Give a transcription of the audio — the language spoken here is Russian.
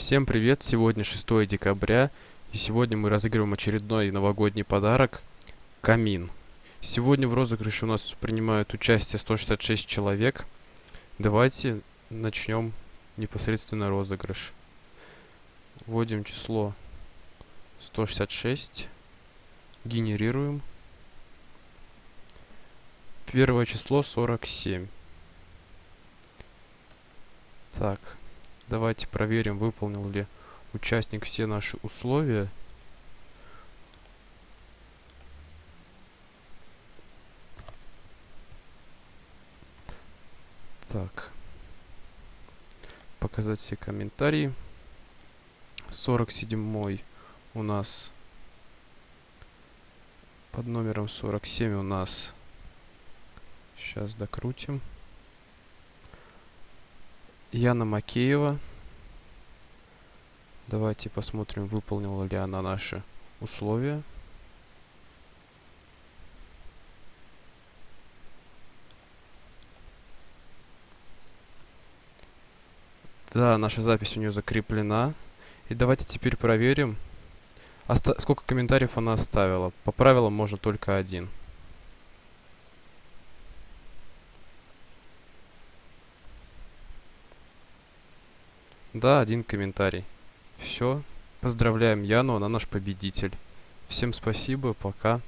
Всем привет! Сегодня 6 декабря, и сегодня мы разыгрываем очередной новогодний подарок — камин. Сегодня в розыгрыше у нас принимают участие 166 человек. Давайте начнем непосредственно розыгрыш. Вводим число 166, генерируем. Первое число 47. Так, давайте проверим, выполнил ли участник все наши условия. Так, показать все комментарии. 47 у нас под номером 47 у нас, сейчас докрутим, Яна Макеева. Давайте посмотрим, выполнила ли она наши условия. Да, наша запись у нее закреплена. И давайте теперь проверим, сколько комментариев она оставила. По правилам можно только один. Да, один комментарий. Все. Поздравляем Яну, она наш победитель. Всем спасибо, пока.